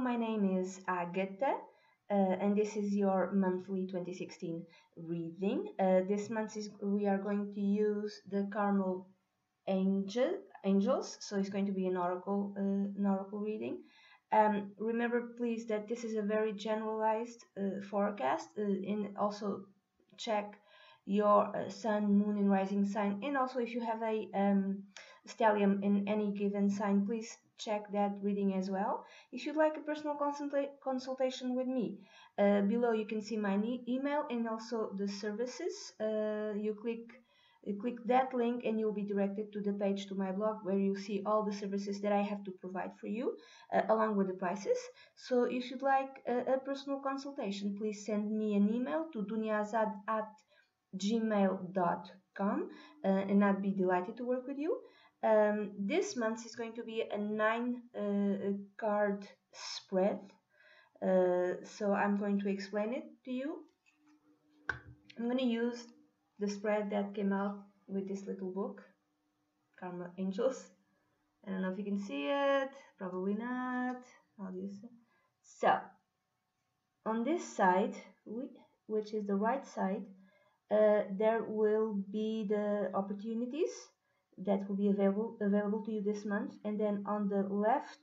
my name is Agatha, and this is your monthly 2016 reading. This month we are going to use the Carmel Angels, so it's going to be an oracle reading. Remember, please, that this is a very generalized forecast, and also check your sun, moon, and rising sign, and also if you have a stellium in any given sign, please check that reading as well. If you'd like a personal consultation with me, below you can see my email and also the services. You click that link and you'll be directed to the page to my blog where you see all the services that I have to provide for you, along with the prices. So if you'd like a personal consultation, please send me an email to duniazad@gmail.com, and I'd be delighted to work with you. This month is going to be a 9 card spread, so I'm going to explain it to you. I'm going to use the spread that came out with this little book, Karma Angels. I don't know if you can see it, probably not. How do you see? So, on this side, which is the right side, there will be the opportunities that will be available to you this month, and then on the left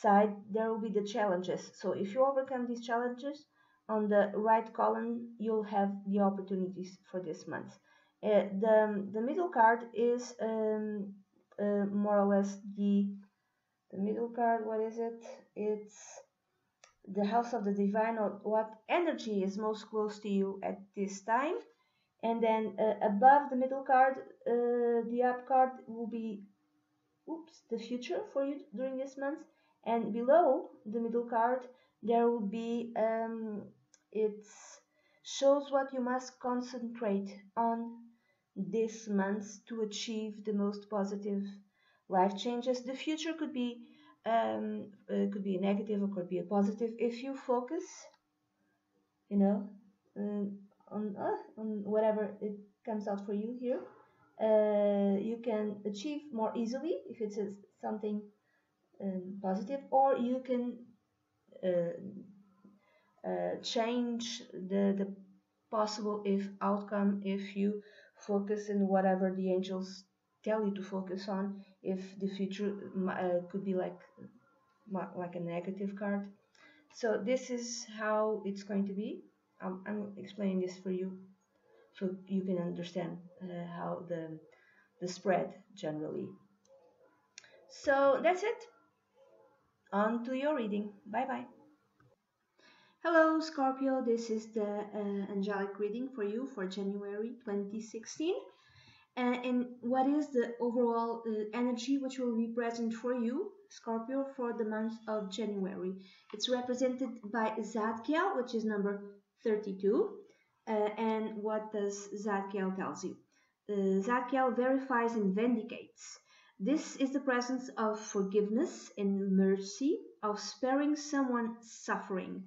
side there will be the challenges. So if you overcome these challenges, on the right column you'll have the opportunities for this month. The middle card is more or less the middle card. What is it? It's the house of the divine, or what energy is most close to you at this time. And then above the middle card, the up card will be the future for you during this month. And below the middle card, there will be it shows what you must concentrate on this month to achieve the most positive life changes. The future could be a negative or could be a positive. If you focus, on whatever it comes out for you here, you can achieve more easily if it's something positive, or you can change the possible outcome if you focus in whatever the angels tell you to focus on. If the future could be like a negative card. So this is how it's going to be. I'm explaining this for you so you can understand how the spread generally. So that's it. On to your reading. Bye bye. Hello Scorpio, this is the angelic reading for you for January 2016. And what is the overall energy which will be present for you, Scorpio, for the month of January? It's represented by Zadkiel, which is number 32. And what does Zadkiel tells you? Zadkiel verifies and vindicates. This is the presence of forgiveness and mercy, of sparing someone suffering.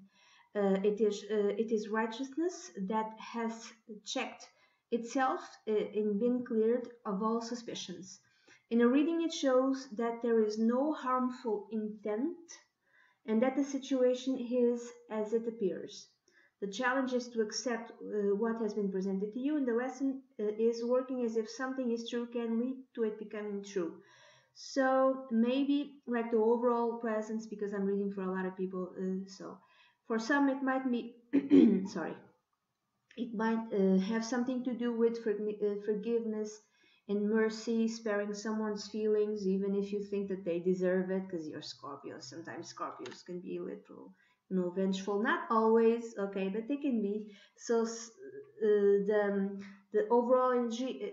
It is righteousness that has checked itself in been cleared of all suspicions. In a reading it shows that there is no harmful intent and that the situation is as it appears. The challenge is to accept what has been presented to you, and the lesson is working as if something is true can lead to it becoming true. So maybe like the overall presence, because I'm reading for a lot of people, so for some it might be sorry, it might have something to do with forgiveness and mercy, sparing someone's feelings even if you think that they deserve it, because you're Scorpio. Sometimes Scorpios can be literal, vengeful, not always, okay, but they can be. So the overall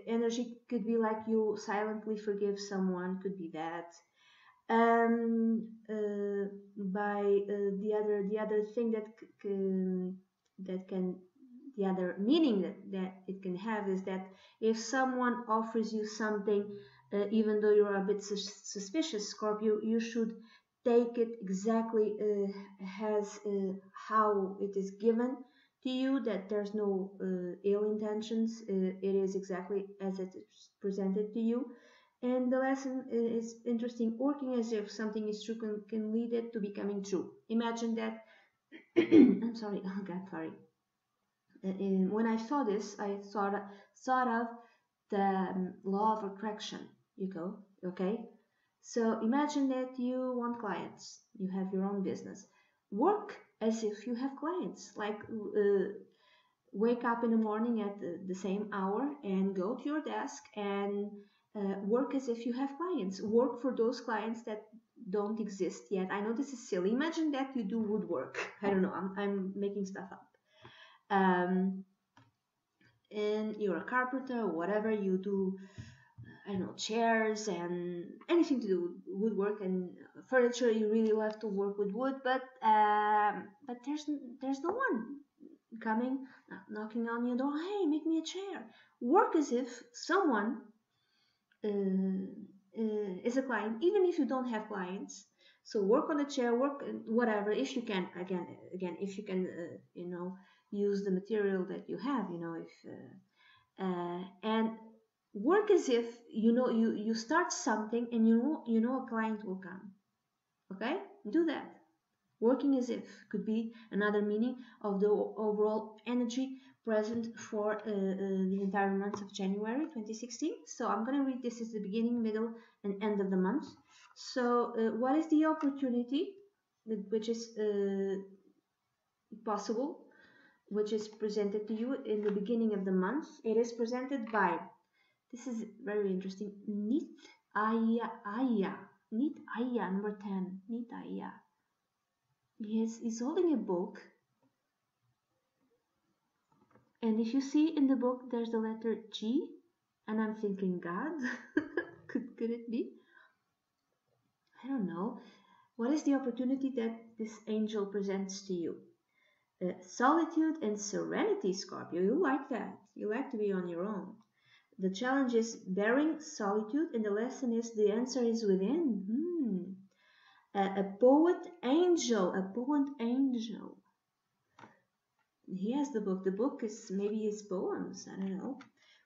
energy could be like you silently forgive someone, could be that. The other thing the other meaning that it can have is that if someone offers you something, even though you're a bit suspicious, Scorpio, you should take it exactly as how it is given to you, that there's no ill intentions. It is exactly as it is presented to you. And the lesson is interesting. Working as if something is true can lead it to becoming true. Imagine that. I'm sorry. Oh God, sorry. When I saw this, I thought of the law of attraction. You go, okay? So imagine that you want clients. You have your own business. Work as if you have clients. Like wake up in the morning at the same hour and go to your desk and work as if you have clients. Work for those clients that don't exist yet. I know this is silly. Imagine that you do woodwork. I don't know. I'm making stuff up. Um, and you're a carpenter or whatever, you do, I don't know, chairs and anything to do with woodwork and furniture. You really love to work with wood, but there's no one coming, knocking on your door. Hey, make me a chair. Work as if someone is a client, even if you don't have clients. So work on the chair, work whatever, if you can. Again, if you can, use the material that you have. If and work as if you start something and a client will come. Okay, do that. Working as if could be another meaning of the overall energy present for the entire month of January 2016. So I'm going to read this as the beginning, middle, and end of the month. So what is the opportunity which is possible, which is presented to you in the beginning of the month? It is presented by, this is very interesting, Nit Aya. Nit Aya, number 10. Nit Aya. He's holding a book, and if you see in the book there's the letter G, and I'm thinking, God, could it be? I don't know. What is the opportunity that this angel presents to you? Solitude and serenity, Scorpio. You like that. You like to be on your own. The challenge is bearing solitude, and the lesson is the answer is within. A poet angel. He has the book. The book is maybe his poems, I don't know.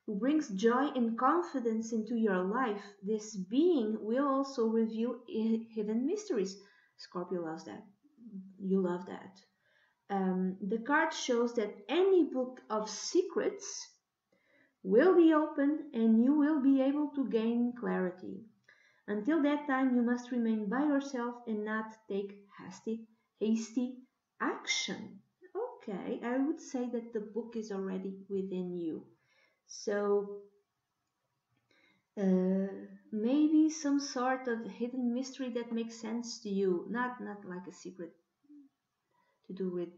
Who brings joy and confidence into your life. This being will also reveal hidden mysteries. Scorpio loves that. You love that. The card shows that any book of secrets will be opened and you will be able to gain clarity. Until that time, you must remain by yourself and not take hasty action. Okay, I would say that the book is already within you. So maybe some sort of hidden mystery that makes sense to you, not like a secret to do with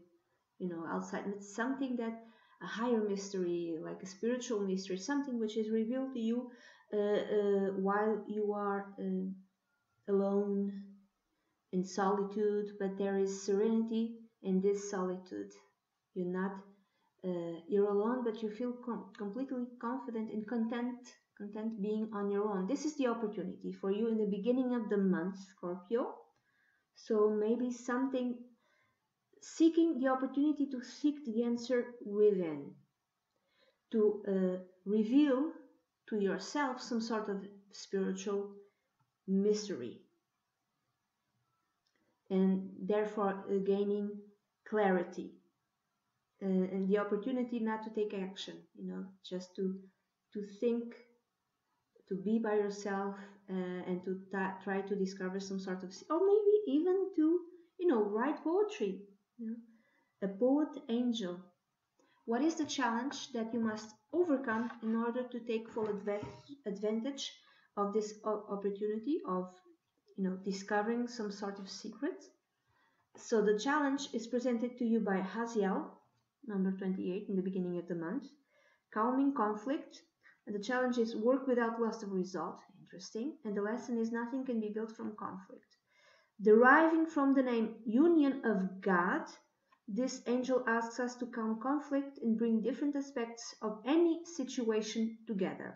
outside, but something that a higher mystery, like a spiritual mystery, something which is revealed to you while you are alone in solitude, but there is serenity in this solitude. You're not you're alone, but you feel completely confident and content being on your own. This is the opportunity for you in the beginning of the month, Scorpio. So maybe something, seeking the opportunity to seek the answer within, to reveal to yourself some sort of spiritual mystery, and therefore gaining clarity, and the opportunity not to take action, just to think, to be by yourself, and to try to discover some sort of, or maybe even to write poetry. A poet angel. What is the challenge that you must overcome in order to take full advantage of this opportunity of discovering some sort of secret? So the challenge is presented to you by Haziel, number 28, in the beginning of the month. Calming conflict. And the challenge is work without loss of result. Interesting. And the lesson is nothing can be built from conflict. Deriving from the name Union of God, this angel asks us to calm conflict and bring different aspects of any situation together.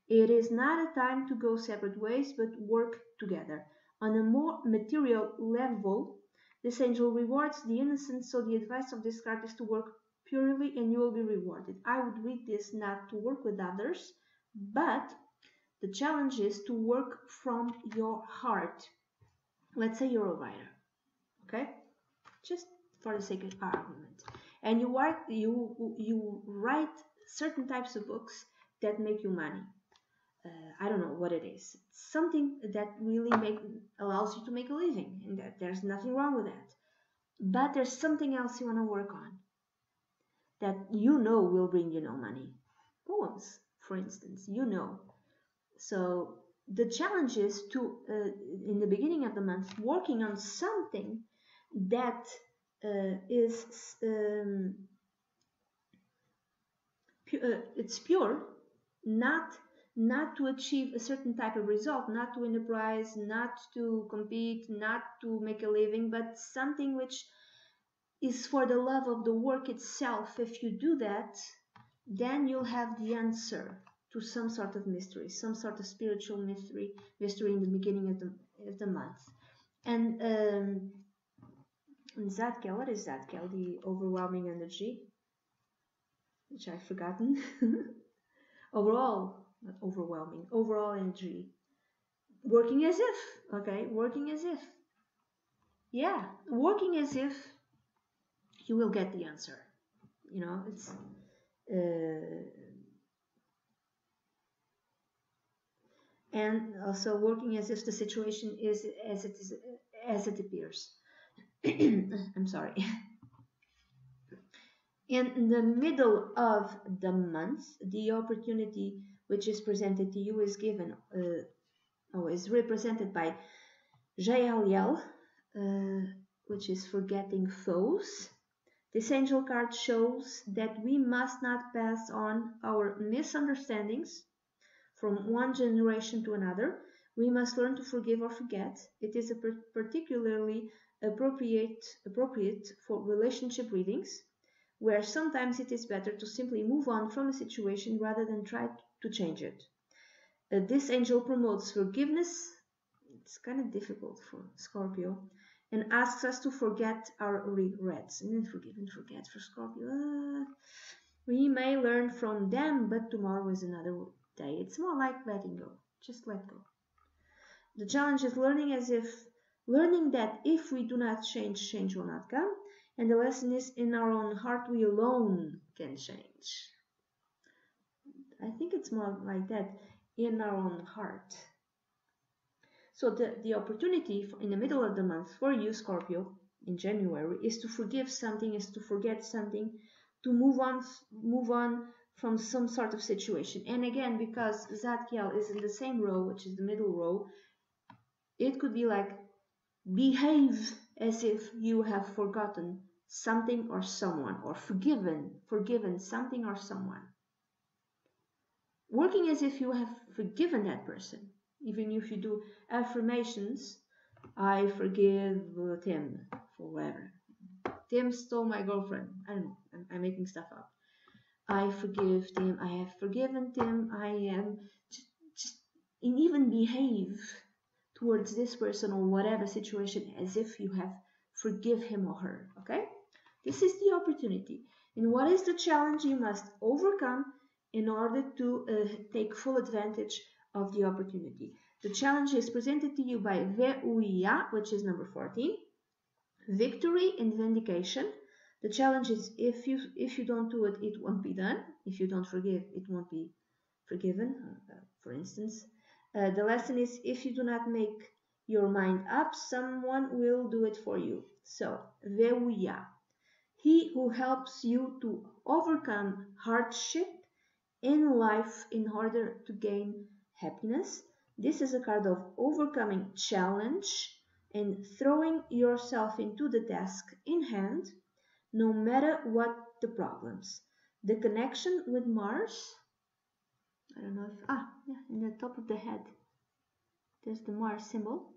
It is not a time to go separate ways, but work together. On a more material level, this angel rewards the innocent, so the advice of this card is to work purely and you will be rewarded. I would read this not to work with others, but The challenge is to work from your heart. Let's say you're a writer, okay? Just for the sake of argument. And you write certain types of books that make you money. I don't know what it is. It's something that really allows you to make a living, and that there's nothing wrong with that. But there's something else you want to work on that you know will bring you no money. Poems, for instance, you know. So the challenge is to, in the beginning of the month, working on something that is it's pure, not to achieve a certain type of result, not to win a prize, not to compete, not to make a living, but something which is for the love of the work itself. If you do that, then you'll have the answer to some sort of mystery, some sort of spiritual mystery in the beginning of the month. And Zadkel, what is Zadkel? The overwhelming energy, which I've forgotten. Overall, not overwhelming, overall energy. Working as if, okay, working as if. Yeah, working as if you will get the answer. You know, it's and also working as if the situation is as it appears. I'm sorry. In the middle of the month, the opportunity which is presented to you is given, is represented by Jael, which is forgetting foes. This angel card shows that we must not pass on our misunderstandings from one generation to another. We must learn to forgive or forget. It is particularly appropriate for relationship readings, where sometimes it is better to simply move on from a situation rather than try to change it. This angel promotes forgiveness. It's kind of difficult for Scorpio, and asks us to forget our regrets. And then forgive and forget for Scorpio. We may learn from them, but tomorrow is another day. It's more like letting go. Just let go. The challenge is learning that if we do not change, change will not come. And the lesson is, in our own heart, we alone can change. I think it's more like that, in our own heart. So the opportunity in the middle of the month for you, Scorpio, in January, is to forgive something, is to forget something, to move on from some sort of situation. And again, because Zadkiel is in the same row, which is the middle row, it could be like, behave as if you have forgotten something or someone, or forgiven something or someone. Working as if you have forgiven that person. Even if you do affirmations, I forgive Tim for whatever. Tim stole my girlfriend. I don't know. I'm making stuff up. I forgive Tim. I have forgiven Tim. I am just and even behave towards this person or whatever situation as if you have forgive him or her. Okay? This is the opportunity. And what is the challenge you must overcome in order to take full advantage of the opportunity? The challenge is presented to you by Veuia, which is number 14. Victory and vindication. The challenge is, if you don't do it, it won't be done. If you don't forgive, it won't be forgiven, for instance. The lesson is, if you do not make your mind up, someone will do it for you. So, Veuia. He who helps you to overcome hardship in life in order to gain happiness. This is a card of overcoming challenge and throwing yourself into the task in hand, no matter what the problems. The connection with Mars, I don't know if, yeah, in the top of the head, there's the Mars symbol.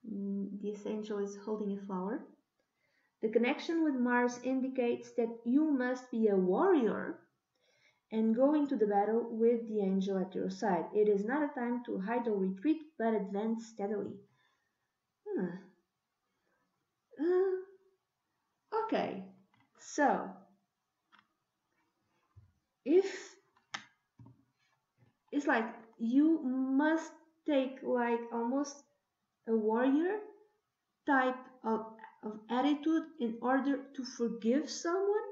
This angel is holding a flower. The connection with Mars indicates that you must be a warrior and go into the battle with the angel at your side. It is not a time to hide or retreat, but advance steadily. Okay, so if it's like you must take like almost a warrior type of attitude in order to forgive someone.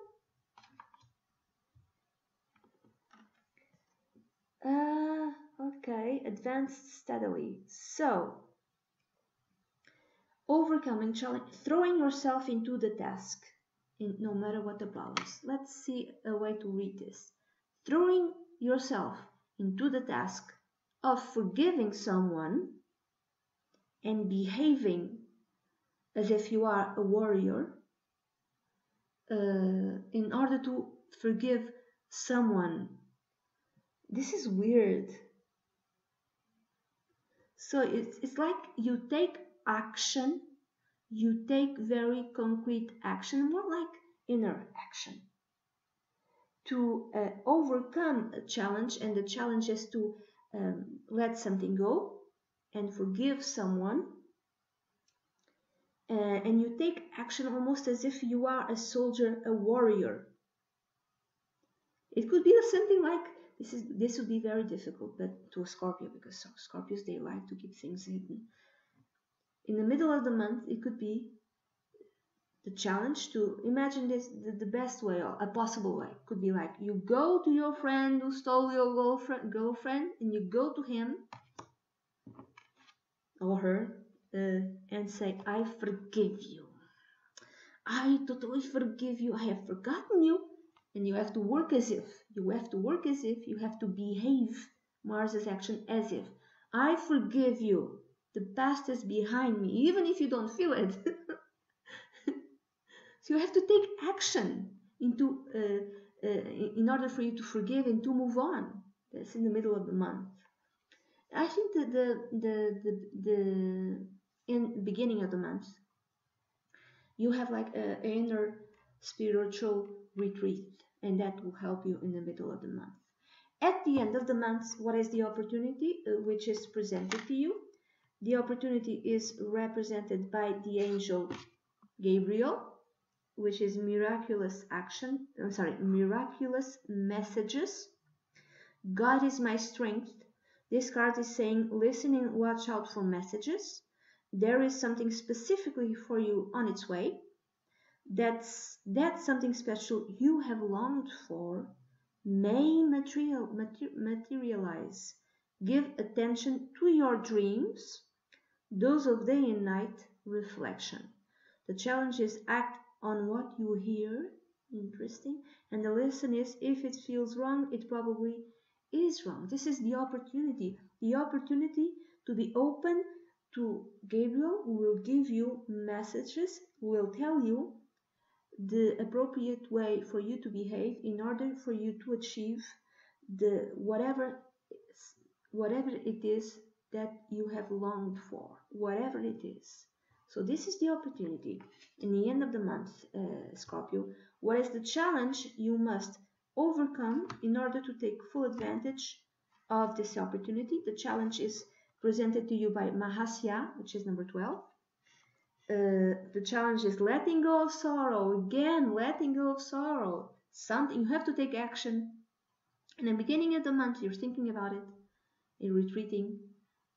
Okay, advance steadily. So, overcoming challenge, throwing yourself into the task, no matter what the problems. Let's see a way to read this. Throwing yourself into the task of forgiving someone and behaving as if you are a warrior in order to forgive someone. This is weird. So it's like you take action, you take very concrete action, more like inner action, to overcome a challenge, and the challenge is to let something go and forgive someone. And you take action almost as if you are a soldier, a warrior. It could be something like this would be very difficult, but to a Scorpio, because Scorpios, they like to keep things hidden. In the middle of the month, it could be the challenge to imagine this the best way, or a possible way. Could be like you go to your friend who stole your girlfriend, and you go to him or her and say, I forgive you. I totally forgive you. I have forgotten you. And you have to work as if. You have to work as if. You have to behave Mars's action as if. I forgive you. The past is behind me, even if you don't feel it. So you have to take action in order for you to forgive and to move on. That's in the middle of the month. I think that in the beginning of the month, you have like an inner spiritual retreat, and that will help you in the middle of the month. At the end of the month, what is the opportunity which is presented to you? The opportunity is represented by the angel Gabriel, which is miraculous action. Miraculous messages. God is my strength. This card is saying, listen and watch out for messages. There is something specifically for you on its way. That's something special you have longed for may materialize. Give attention to your dreams, those of day and night reflection. The challenge is act on what you hear. Interesting. And the lesson is, if it feels wrong, it probably is wrong. This is the opportunity to be open to Gabriel, who will give you messages, who will tell you the appropriate way for you to behave in order for you to achieve the whatever it is that you have longed for, whatever it is. So this is the opportunity. In the end of the month, Scorpio, what is the challenge you must overcome in order to take full advantage of this opportunity? The challenge is presented to you by Mahasya, which is number 12. The challenge is letting go of sorrow. Again, letting go of sorrow. Something you have to take action. In the beginning of the month, you're thinking about it, you're retreating,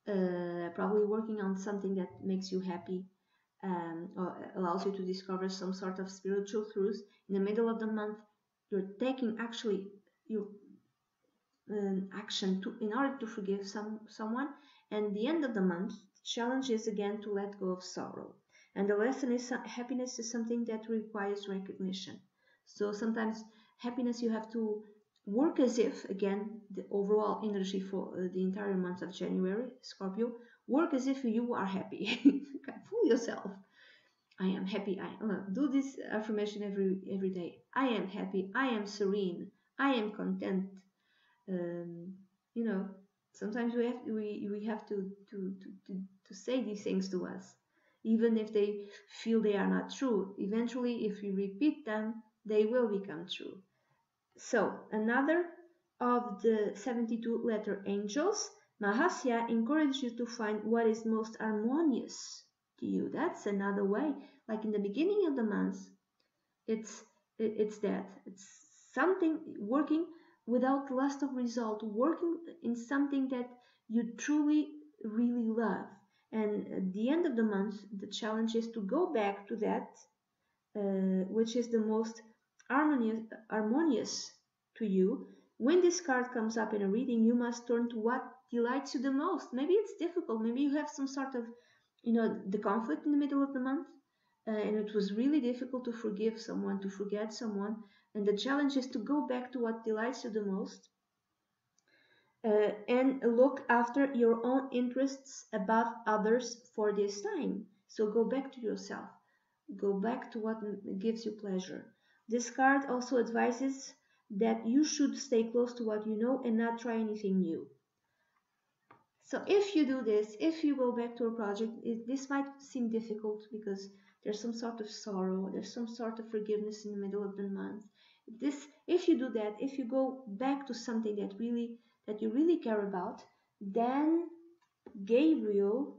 probably working on something that makes you happy, or allows you to discover some sort of spiritual truth. In the middle of the month, you're taking your action in order to forgive someone. And the end of the month, the challenge is again to let go of sorrow. And the lesson is happiness is something that requires recognition. So sometimes happiness, you have to work as if, again, the overall energy for the entire month of January, Scorpio, work as if you are happy. Fool yourself. I am happy. Do this affirmation every day. I am happy. I am serene. I am content. Sometimes we have to say these things to us, even if they feel they are not true. Eventually, if we repeat them, they will become true. So, another of the 72 letter angels, Mahasya, encourages you to find what is most harmonious to you. That's another way. Like in the beginning of the month, it's that. It's something working without lust of result, working in something that you truly really love. And at the end of the month, the challenge is to go back to that which is the most harmonious to you. When this card comes up in a reading, you must turn to what delights you the most. Maybe it's difficult. Maybe you have some sort of, the conflict in the middle of the month, and it was really difficult to forgive someone, to forget someone. And the challenge is to go back to what delights you the most, and look after your own interests above others for this time. So go back to yourself. Go back to what gives you pleasure. This card also advises that you should stay close to what you know and not try anything new. So if you do this, if you go back to a project, this might seem difficult because there's some sort of sorrow, there's some sort of forgiveness in the middle of the month. If you do that, if you go back to something that you really care about, then Gabriel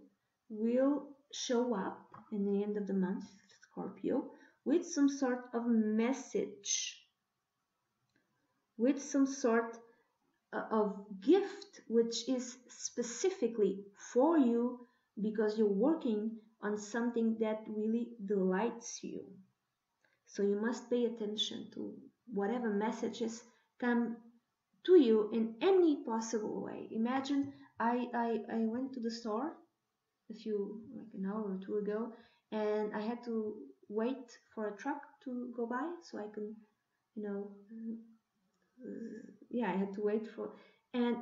will show up in the end of the month, Scorpio, with some sort of message, with some sort of gift, which is specifically for you because you're working on something that really delights you. So you must pay attention to whatever messages come to you in any possible way. Imagine I went to the store like an hour or two ago, and I had to wait for a truck to go by so I can, you know, yeah, I had to wait for, and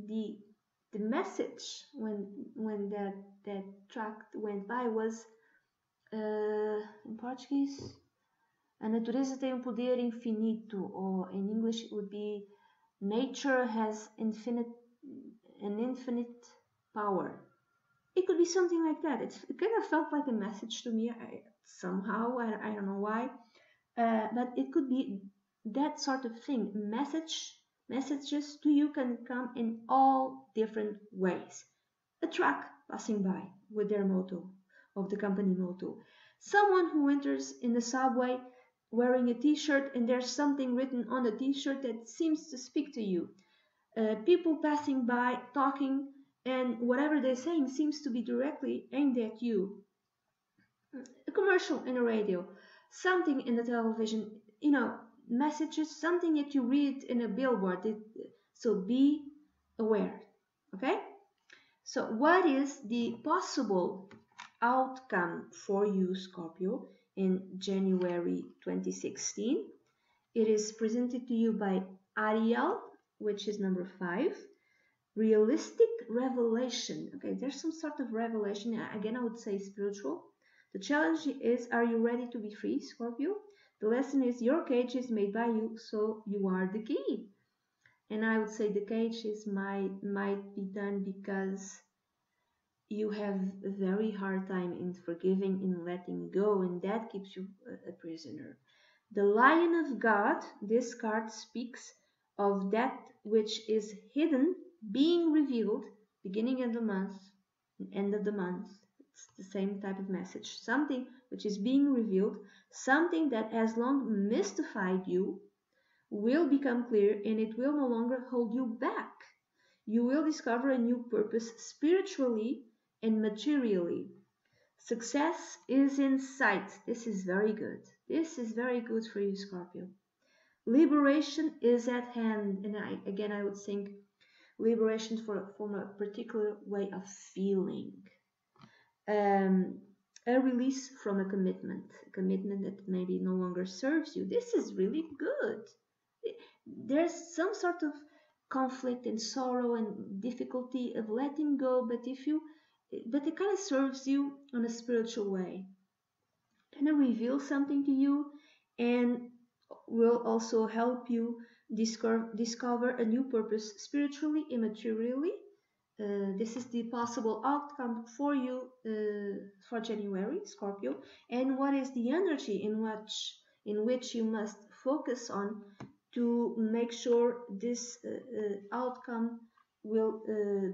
the message when that truck went by was in Portuguese, a natureza tem poder infinito, or in English it would be nature has an infinite power. It could be something like that. It kind of felt like a message to me somehow. I don't know why, but it could be that sort of thing. Messages to you can come in all different ways. A truck passing by with their motto of the company motto. Someone who enters in the subway wearing a t-shirt and there's something written on the t-shirt that seems to speak to you. People passing by talking, and whatever they're saying seems to be directly aimed at you. A commercial in the radio, something in the television, messages, something that you read in a billboard. So be aware, okay? So what is the possible outcome for you, Scorpio, in January 2016? It is presented to you by Ariel, which is number 5. Realistic revelation. Okay, there's some sort of revelation. Again, I would say spiritual. The challenge is, are you ready to be free, Scorpio? The lesson is, your cage is made by you, so you are the key. And I would say the cage might be done because you have a very hard time in forgiving, in letting go, and that keeps you a prisoner. The Lion of God, this card speaks of that which is hidden being revealed, beginning of the month, end of the month. It's the same type of message. Something which is being revealed, something that has long mystified you, will become clear, and it will no longer hold you back. You will discover a new purpose spiritually and materially. Success is in sight. This is very good. This is very good for you, Scorpio. Liberation is at hand. And I would think liberation from a particular way of feeling. A release from a commitment that maybe no longer serves you. This is really good. There's some sort of conflict and sorrow and difficulty of letting go, but it kind of serves you on a spiritual way. Kind of reveals something to you and will also help you discover a new purpose spiritually and materially. This is the possible outcome for you for January, Scorpio. And what is the energy in which you must focus on to make sure this outcome will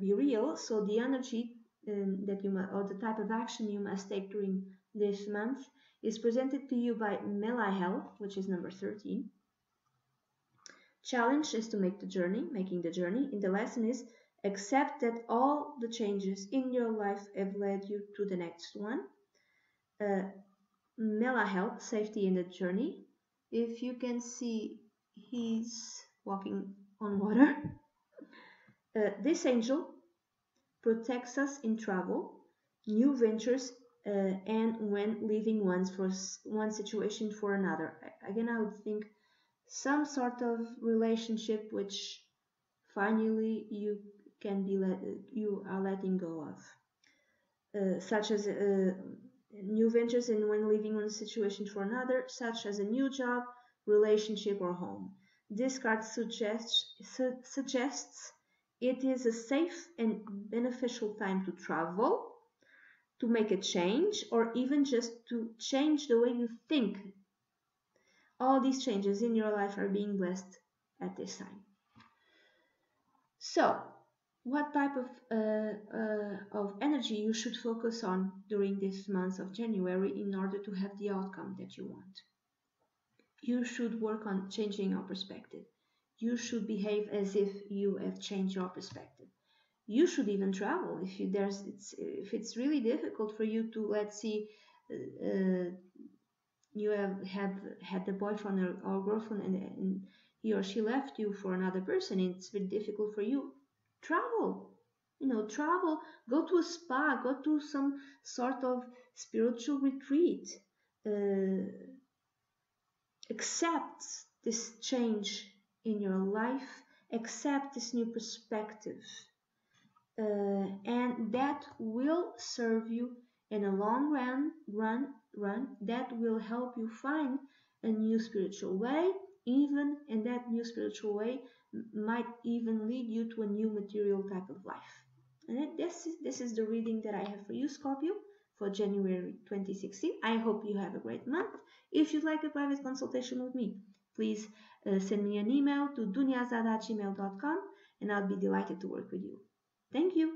be real? So the energy that you must, or the type of action you must take during this month, is presented to you by Melahel, which is number 13. Challenge is to making the journey, and the lesson is Accept that all the changes in your life have led you to the next one. Mela health, safety in the journey. If you can see, he's walking on water. This angel protects us in travel, new ventures, and when leaving one situation for another. Again, I would think some sort of relationship which finally you are letting go of, such as new ventures and when leaving one situation for another, such as a new job, relationship, or home. This card suggests it is a safe and beneficial time to travel, to make a change, or even just to change the way you think. All these changes in your life are being blessed at this time. So, what type of energy you should focus on during this month of January in order to have the outcome that you want? You should work on changing your perspective. You should behave as if you have changed your perspective. You should even travel if it's really difficult for you to, let's see, you have had the boyfriend or girlfriend and he or she left you for another person and it's very difficult for you. Travel, travel, go to a spa, go to some sort of spiritual retreat. Accept this change in your life, accept this new perspective, and that will serve you in a long run. That will help you find a new spiritual way, even, and that new spiritual way might even lead you to a new material type of life. And this is the reading that I have for you, Scorpio, for January 2016. I hope you have a great month. If you'd like a private consultation with me, please send me an email to dunyazad@gmail.com and I'll be delighted to work with you. Thank you.